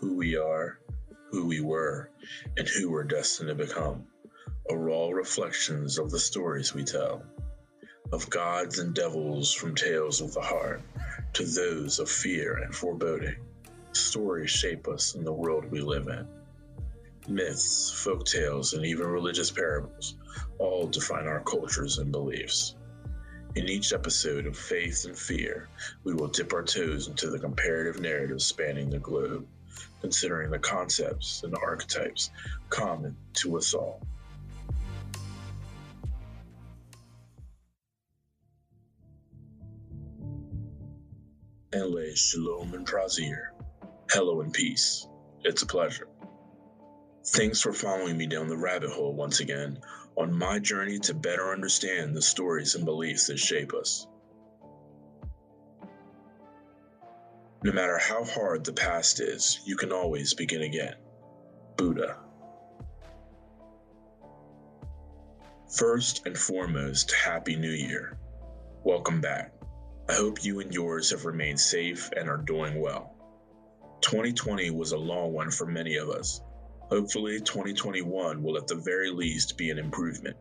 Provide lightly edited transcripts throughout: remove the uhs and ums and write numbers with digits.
who we are, who we were, and who we're destined to become are raw reflections of the stories we tell, of gods and devils from tales of the heart to those of fear and foreboding. Stories shape us in the world we live in. Myths, folk tales, and even religious parables all define our cultures and beliefs. In each episode of Faith and Fear, we will dip our toes into the comparative narratives spanning the globe, considering the concepts and archetypes common to us all. Enle Shalom and Prazir. Hello and peace. It's a pleasure. Thanks for following me down the rabbit hole once again on my journey to better understand the stories and beliefs that shape us. No matter how hard the past is, you can always begin again. Buddha. First and foremost, Happy New Year. Welcome back. I hope you and yours have remained safe and are doing well. 2020 was a long one for many of us. Hopefully, 2021 will at the very least be an improvement.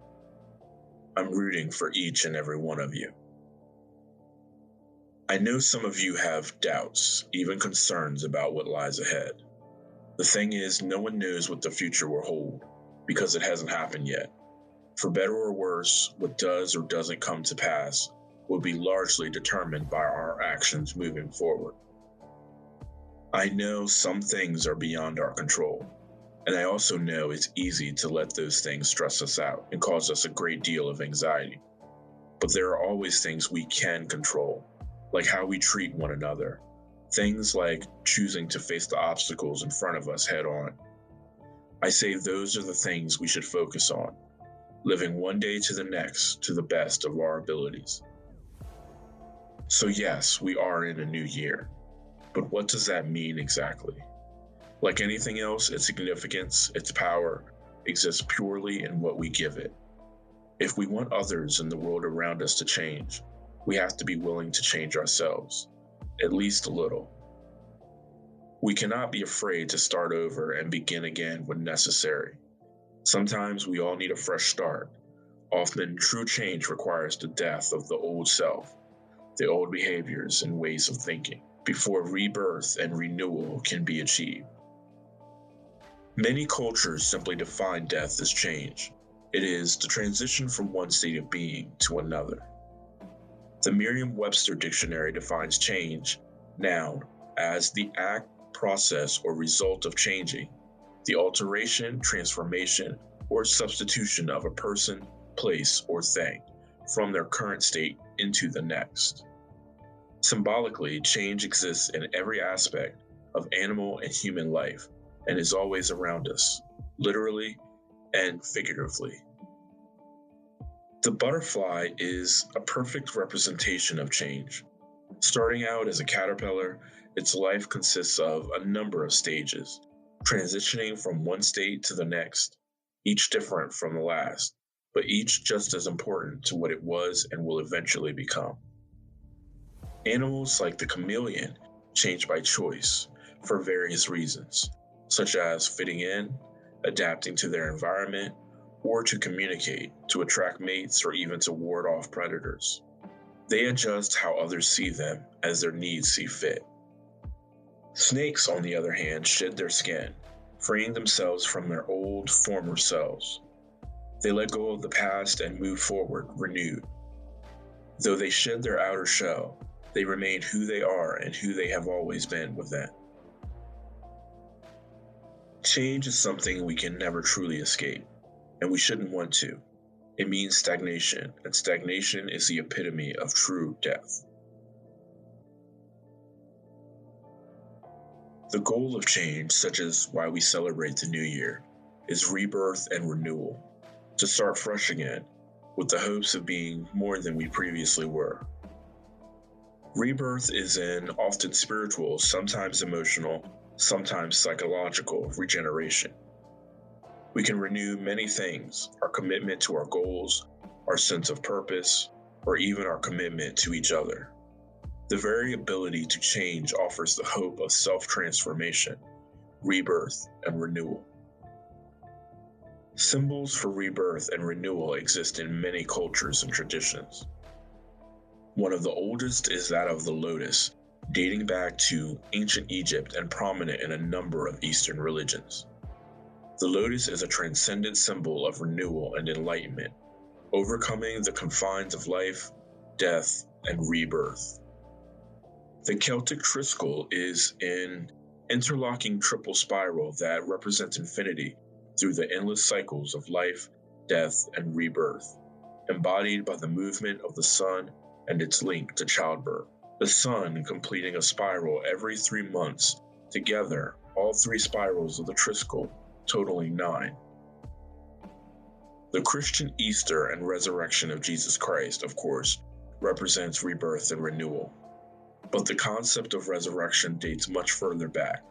I'm rooting for each and every one of you. I know some of you have doubts, even concerns about what lies ahead. The thing is, no one knows what the future will hold, because it hasn't happened yet. For better or worse, what does or doesn't come to pass will be largely determined by our actions moving forward. I know some things are beyond our control, and I also know it's easy to let those things stress us out and cause us a great deal of anxiety. But there are always things we can control, like how we treat one another, things like choosing to face the obstacles in front of us head on. I say those are the things we should focus on, living one day to the next to the best of our abilities. So yes, we are in a new year, but what does that mean exactly? Like anything else, its significance, its power, exists purely in what we give it. If we want others in the world around us to change, we have to be willing to change ourselves, at least a little. We cannot be afraid to start over and begin again when necessary. Sometimes we all need a fresh start. Often, true change requires the death of the old self, the old behaviors and ways of thinking, before rebirth and renewal can be achieved. Many cultures simply define death as change. It is the transition from one state of being to another. The Merriam-Webster dictionary defines change, noun, as the act, process, or result of changing, the alteration, transformation, or substitution of a person, place, or thing from their current state into the next. Symbolically, change exists in every aspect of animal and human life and is always around us, literally and figuratively. The butterfly is a perfect representation of change. Starting out as a caterpillar, its life consists of a number of stages, transitioning from one state to the next, each different from the last, but each just as important to what it was and will eventually become. Animals like the chameleon change by choice for various reasons, such as fitting in, adapting to their environment, or to communicate, to attract mates, or even to ward off predators. They adjust how others see them as their needs see fit. Snakes, on the other hand, shed their skin, freeing themselves from their old, former selves. They let go of the past and move forward, renewed. Though they shed their outer shell, they remain who they are and who they have always been within. Change is something we can never truly escape, and we shouldn't want to. It means stagnation, and stagnation is the epitome of true death. The goal of change, such as why we celebrate the new year, is rebirth and renewal, to start fresh again, with the hopes of being more than we previously were. Rebirth is an often spiritual, sometimes emotional, sometimes psychological regeneration. We can renew many things: our commitment to our goals, our sense of purpose, or even our commitment to each other. The very ability to change offers the hope of self-transformation, rebirth, and renewal. Symbols for rebirth and renewal exist in many cultures and traditions. One of the oldest is that of the Lotus, dating back to ancient Egypt and prominent in a number of Eastern religions. The Lotus is a transcendent symbol of renewal and enlightenment, overcoming the confines of life, death, and rebirth. The Celtic Triskele is an interlocking triple spiral that represents infinity through the endless cycles of life, death, and rebirth, embodied by the movement of the sun and its link to childbirth. The sun completing a spiral every 3 months, together all 3 spirals of the Triskele, totaling 9. The Christian Easter and resurrection of Jesus Christ, of course, represents rebirth and renewal. But the concept of resurrection dates much further back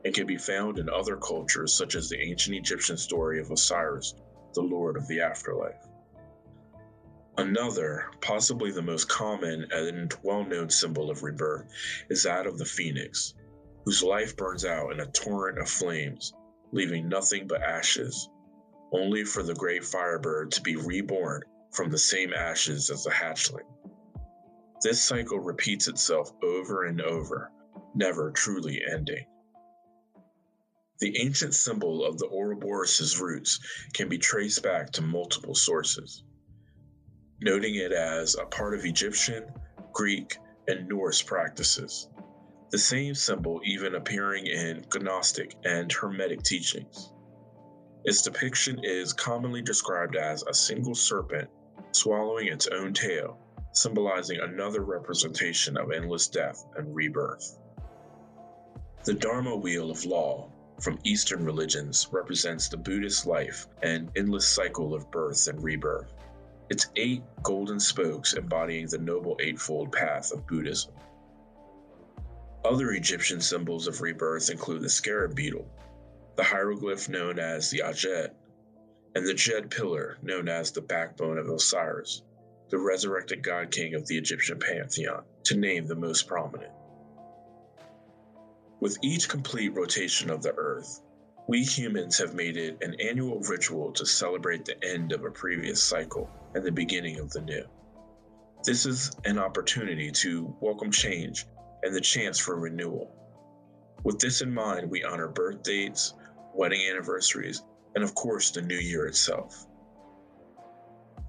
and can be found in other cultures such as the ancient Egyptian story of Osiris, the Lord of the afterlife. Another, possibly the most common and well-known symbol of rebirth is that of the phoenix, whose life burns out in a torrent of flames, leaving nothing but ashes, only for the great firebird to be reborn from the same ashes as the hatchling. This cycle repeats itself over and over, never truly ending. The ancient symbol of the Ouroboros' roots can be traced back to multiple sources, noting it as a part of Egyptian, Greek, and Norse practices. The same symbol even appearing in Gnostic and Hermetic teachings. Its depiction is commonly described as a single serpent swallowing its own tail, symbolizing another representation of endless death and rebirth. The Dharma wheel of law from Eastern religions represents the Buddhist life and endless cycle of birth and rebirth. Its 8 golden spokes embodying the Noble Eightfold Path of Buddhism. Other Egyptian symbols of rebirth include the scarab beetle, the hieroglyph known as the Ajet, and the Jed pillar known as the backbone of Osiris, the resurrected god king of the Egyptian pantheon, to name the most prominent. With each complete rotation of the earth, we humans have made it an annual ritual to celebrate the end of a previous cycle and the beginning of the new. This is an opportunity to welcome change and the chance for renewal. With this in mind, we honor birth dates, wedding anniversaries, and of course the New Year itself.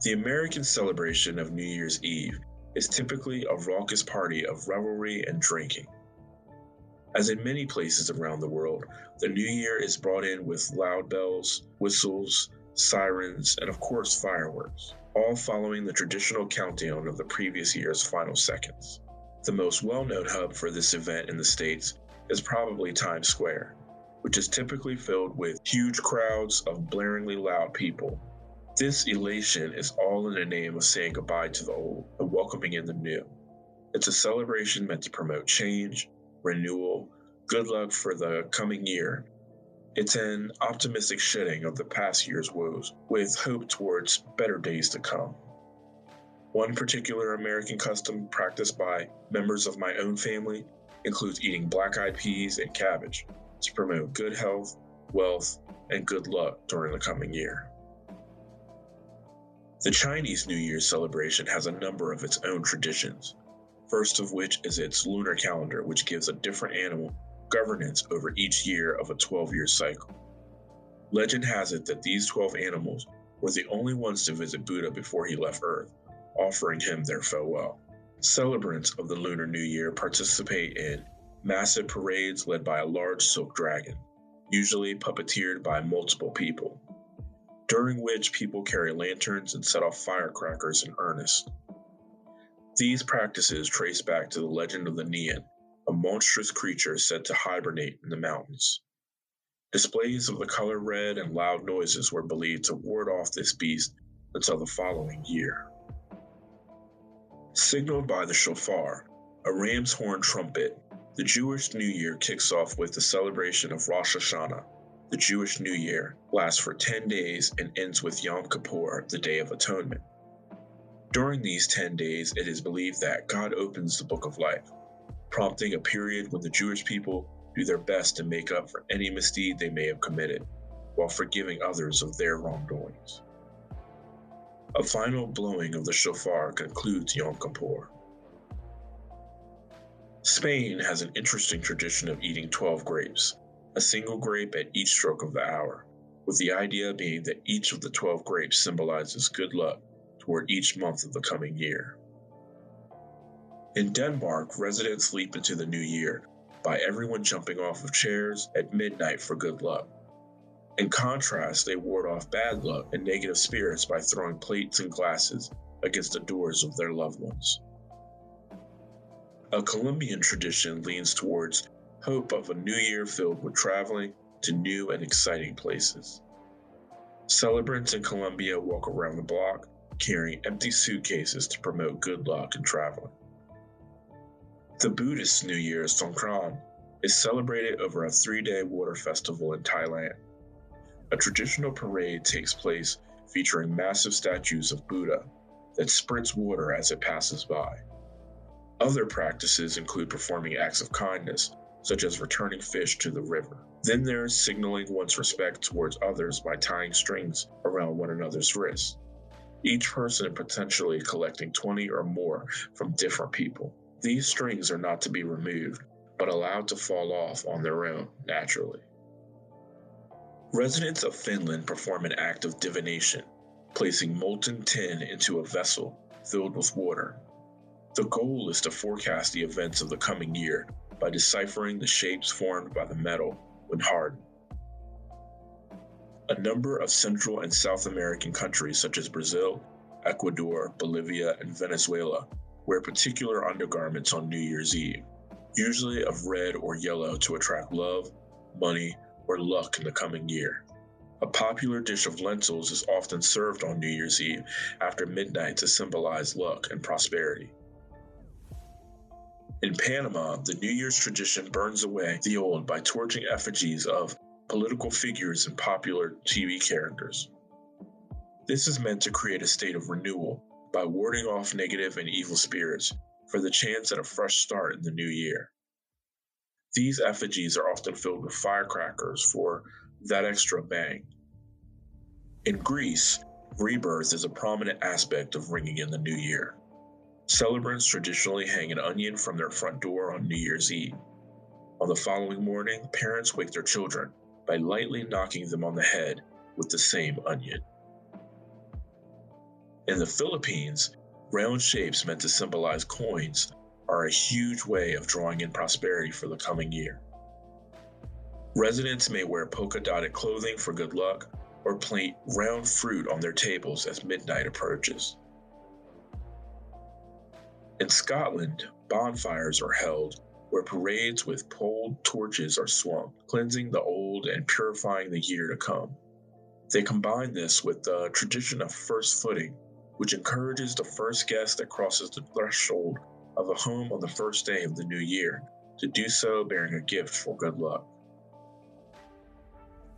The American celebration of New Year's Eve is typically a raucous party of revelry and drinking. As in many places around the world, the New Year is brought in with loud bells, whistles, sirens, and of course fireworks, all following the traditional countdown of the previous year's final seconds. The most well-known hub for this event in the States is probably Times Square, which is typically filled with huge crowds of blaringly loud people. This elation is all in the name of saying goodbye to the old and welcoming in the new. It's a celebration meant to promote change, renewal, good luck for the coming year. It's an optimistic shedding of the past year's woes, with hope towards better days to come. One particular American custom practiced by members of my own family includes eating black-eyed peas and cabbage to promote good health, wealth, and good luck during the coming year. The Chinese New Year celebration has a number of its own traditions, first of which is its lunar calendar, which gives a different animal governance over each year of a 12-year cycle. Legend has it that these 12 animals were the only ones to visit Buddha before he left Earth, offering him their farewell. Celebrants of the Lunar New Year participate in massive parades led by a large silk dragon, usually puppeteered by multiple people, during which people carry lanterns and set off firecrackers in earnest. These practices trace back to the legend of the Neon, a monstrous creature said to hibernate in the mountains. Displays of the color red and loud noises were believed to ward off this beast until the following year. Signaled by the shofar, a ram's horn trumpet, the Jewish New Year kicks off with the celebration of Rosh Hashanah. The Jewish New Year lasts for 10 days and ends with Yom Kippur, the Day of Atonement. During these 10 days, it is believed that God opens the Book of Life, prompting a period when the Jewish people do their best to make up for any misdeed they may have committed, while forgiving others of their wrongdoings. A final blowing of the shofar concludes Yom Kippur. Spain has an interesting tradition of eating 12 grapes, a single grape at each stroke of the hour, with the idea being that each of the 12 grapes symbolizes good luck toward each month of the coming year. In Denmark, residents leap into the new year by everyone jumping off of chairs at midnight for good luck. In contrast, they ward off bad luck and negative spirits by throwing plates and glasses against the doors of their loved ones. A Colombian tradition leans towards hope of a new year filled with traveling to new and exciting places. Celebrants in Colombia walk around the block carrying empty suitcases to promote good luck in traveling. The Buddhist New Year, Songkran, is celebrated over a 3-day water festival in Thailand. A traditional parade takes place featuring massive statues of Buddha that spritz water as it passes by. Other practices include performing acts of kindness, such as returning fish to the river. Then there is signaling one's respect towards others by tying strings around one another's wrists, each person potentially collecting 20 or more from different people. These strings are not to be removed, but allowed to fall off on their own naturally. Residents of Finland perform an act of divination, placing molten tin into a vessel filled with water. The goal is to forecast the events of the coming year by deciphering the shapes formed by the metal when hardened. A number of Central and South American countries such as Brazil, Ecuador, Bolivia, and Venezuela wear particular undergarments on New Year's Eve, usually of red or yellow to attract love, money, or luck in the coming year. A popular dish of lentils is often served on New Year's Eve after midnight to symbolize luck and prosperity. In Panama, the New Year's tradition burns away the old by torching effigies of political figures and popular TV characters. This is meant to create a state of renewal by warding off negative and evil spirits for the chance at a fresh start in the new year. These effigies are often filled with firecrackers for that extra bang. In Greece, rebirth is a prominent aspect of ringing in the new year. Celebrants traditionally hang an onion from their front door on New Year's Eve. On the following morning, parents wake their children by lightly knocking them on the head with the same onion. In the Philippines, round shapes meant to symbolize coins are a huge way of drawing in prosperity for the coming year. Residents may wear polka-dotted clothing for good luck or plant round fruit on their tables as midnight approaches. In Scotland, bonfires are held where parades with poled torches are swung, cleansing the old and purifying the year to come. They combine this with the tradition of first footing, which encourages the first guest that crosses the threshold of a home on the first day of the new year to do so bearing a gift for good luck.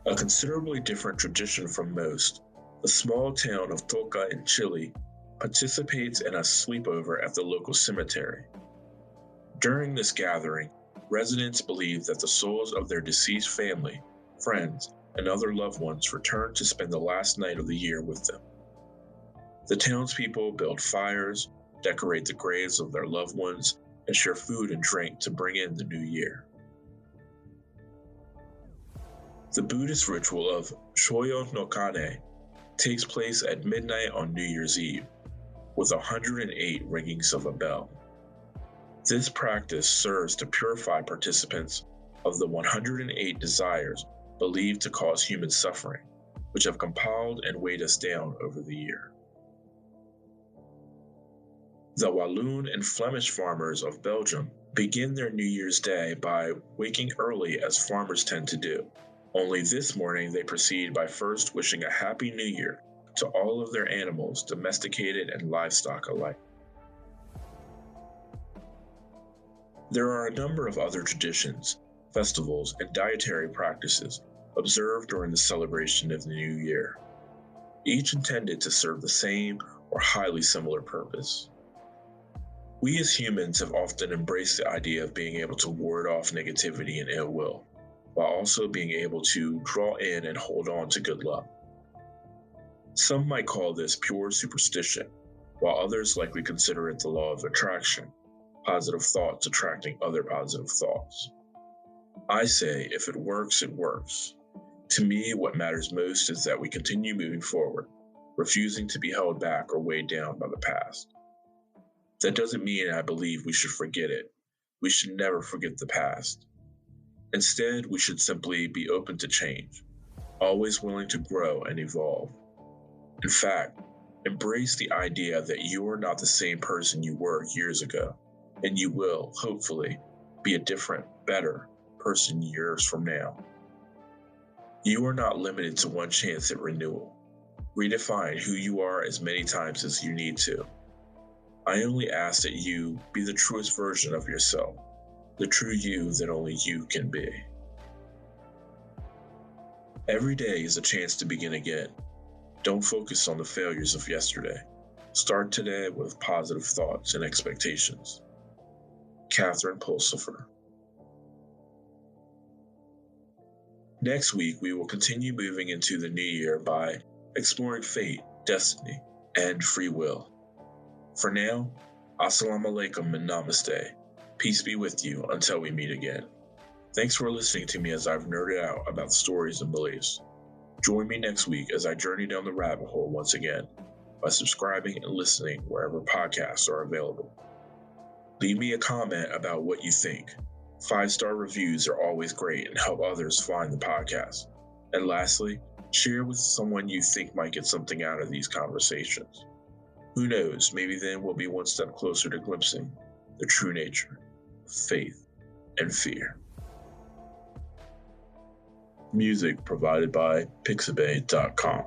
A considerably different tradition from most, the small town of Toca in Chile participates in a sleepover at the local cemetery. During this gathering, residents believe that the souls of their deceased family, friends, and other loved ones return to spend the last night of the year with them. The townspeople build fires, decorate the graves of their loved ones, and share food and drink to bring in the new year. The Buddhist ritual of Shoyo no Kane takes place at midnight on New Year's Eve, with 108 ringings of a bell. This practice serves to purify participants of the 108 desires believed to cause human suffering, which have compiled and weighed us down over the year. The Walloon and Flemish farmers of Belgium begin their New Year's Day by waking early as farmers tend to do. Only this morning they proceed by first wishing a Happy New Year to all of their animals, domesticated and livestock alike. There are a number of other traditions, festivals, and dietary practices observed during the celebration of the New Year, each intended to serve the same or highly similar purpose. We as humans have often embraced the idea of being able to ward off negativity and ill will, while also being able to draw in and hold on to good luck. Some might call this pure superstition, while others likely consider it the law of attraction, positive thoughts attracting other positive thoughts. I say, if it works, it works. To me, what matters most is that we continue moving forward, refusing to be held back or weighed down by the past. That doesn't mean I believe we should forget it. We should never forget the past. Instead, we should simply be open to change, always willing to grow and evolve. In fact, embrace the idea that you are not the same person you were years ago, and you will, hopefully, be a different, better person years from now. You are not limited to one chance at renewal. Redefine who you are as many times as you need to. I only ask that you be the truest version of yourself, the true you that only you can be. Every day is a chance to begin again. Don't focus on the failures of yesterday. Start today with positive thoughts and expectations. Catherine Pulsifer. Next week, we will continue moving into the new year by exploring fate, destiny, and free will. For now, assalamu alaikum and namaste. Peace be with you until we meet again. Thanks for listening to me as I've nerded out about stories and beliefs. Join me next week as I journey down the rabbit hole once again by subscribing and listening wherever podcasts are available. Leave me a comment about what you think. 5-star reviews are always great and help others find the podcast. And lastly, share with someone you think might get something out of these conversations. Who knows, maybe then we'll be one step closer to glimpsing the true nature of faith and fear. Music provided by Pixabay.com.